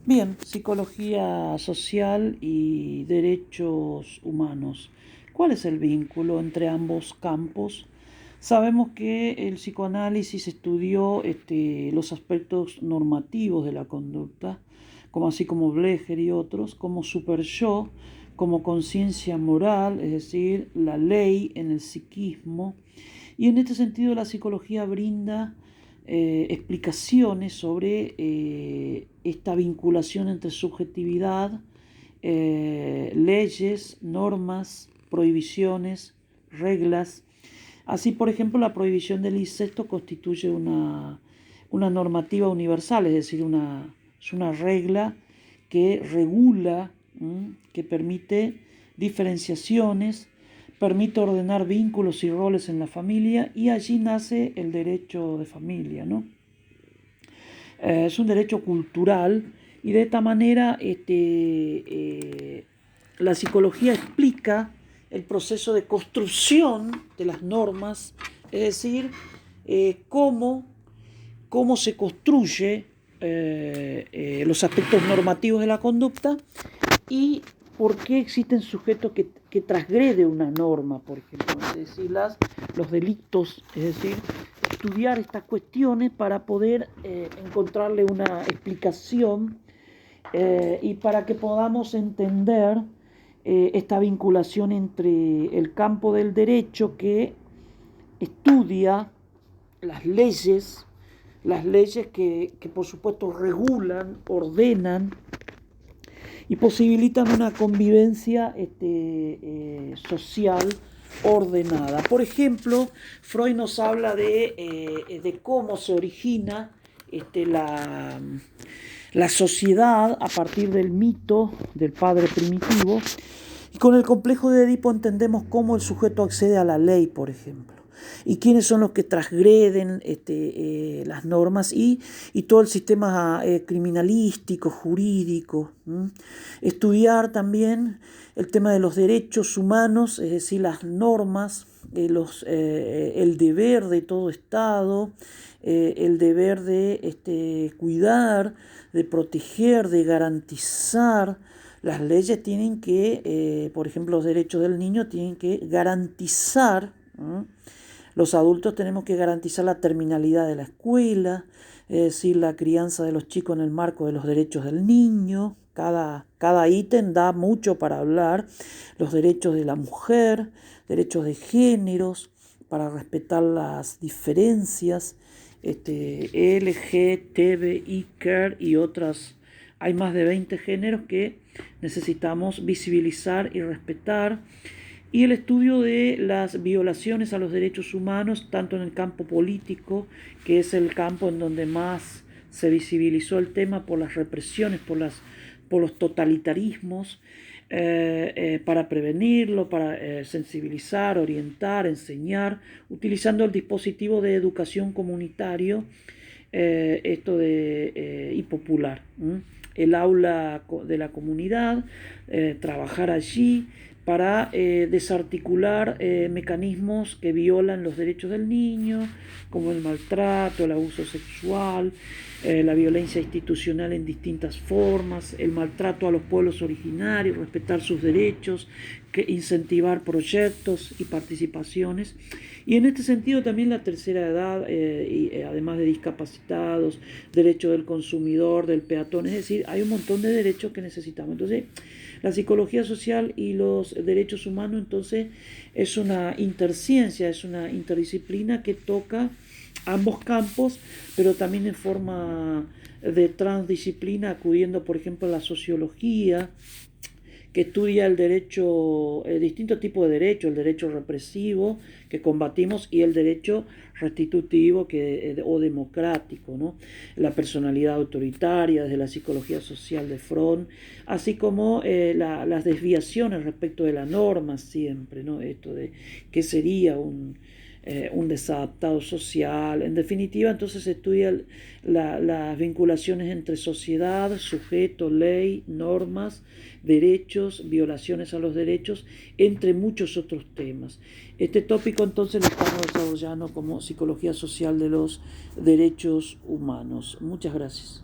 Bien, psicología social y derechos humanos. ¿Cuál es el vínculo entre ambos campos? Sabemos que el psicoanálisis estudió los aspectos normativos de la conducta, como así como Blecher y otros, como superyo, como conciencia moral, es decir, la ley en el psiquismo. Y en este sentido la psicología brinda explicaciones sobre esta vinculación entre subjetividad, leyes, normas, prohibiciones, reglas. Así, por ejemplo, la prohibición del incesto constituye una normativa universal, es decir, es una regla que regula, que permite diferenciaciones, permite ordenar vínculos y roles en la familia, y allí nace el derecho de familia, ¿no? Es un derecho cultural, y de esta manera la psicología explica el proceso de construcción de las normas, es decir, cómo, cómo se construye los aspectos normativos de la conducta y por qué existen sujetos que transgreden una norma, por ejemplo, es decir, los delitos, es decir, estudiar estas cuestiones para poder encontrarle una explicación y para que podamos entender esta vinculación entre el campo del derecho que estudia las leyes que por supuesto regulan, ordenan y posibilitan una convivencia social ordenada. Por ejemplo, Freud nos habla de cómo se origina la sociedad a partir del mito del padre primitivo, y con el complejo de Edipo entendemos cómo el sujeto accede a la ley, por ejemplo, y quiénes son los que transgreden las normas y todo el sistema criminalístico, jurídico. Estudiar también el tema de los derechos humanos, es decir, las normas, el deber de todo Estado, el deber de cuidar, de proteger, de garantizar. Las leyes tienen que, por ejemplo, los derechos del niño tienen que garantizar. Los adultos tenemos que garantizar la terminalidad de la escuela, es decir, la crianza de los chicos en el marco de los derechos del niño. Cada ítem da mucho para hablar. Los derechos de la mujer, derechos de géneros, para respetar las diferencias, LGTBI, CARE y otras. Hay más de 20 géneros que necesitamos visibilizar y respetar. Y el estudio de las violaciones a los derechos humanos, tanto en el campo político, que es el campo en donde más se visibilizó el tema por las represiones, por los totalitarismos, para prevenirlo, para sensibilizar, orientar, enseñar, utilizando el dispositivo de educación comunitario y popular. El aula de la comunidad, trabajar allí para desarticular mecanismos que violan los derechos del niño, como el maltrato, el abuso sexual, la violencia institucional en distintas formas, el maltrato a los pueblos originarios, respetar sus derechos, incentivar proyectos y participaciones. Y en este sentido también la tercera edad, además de discapacitados, derecho del consumidor, del peatón, es decir, hay un montón de derechos que necesitamos. Entonces, la psicología social y los derechos humanos, entonces, es una interciencia, es una interdisciplina que toca ambos campos, pero también en forma de transdisciplina, acudiendo, por ejemplo, a la sociología, que estudia el derecho, distintos tipos de derechos, el derecho represivo que combatimos y el derecho restitutivo o democrático, ¿no? La personalidad autoritaria desde la psicología social de Freud, así como las desviaciones respecto de la norma siempre, ¿no? Esto de qué sería un desadaptado social. En definitiva, entonces se estudia las vinculaciones entre sociedad, sujeto, ley, normas, derechos, violaciones a los derechos, entre muchos otros temas. Este tópico entonces lo estamos desarrollando como psicología social de los derechos humanos. Muchas gracias.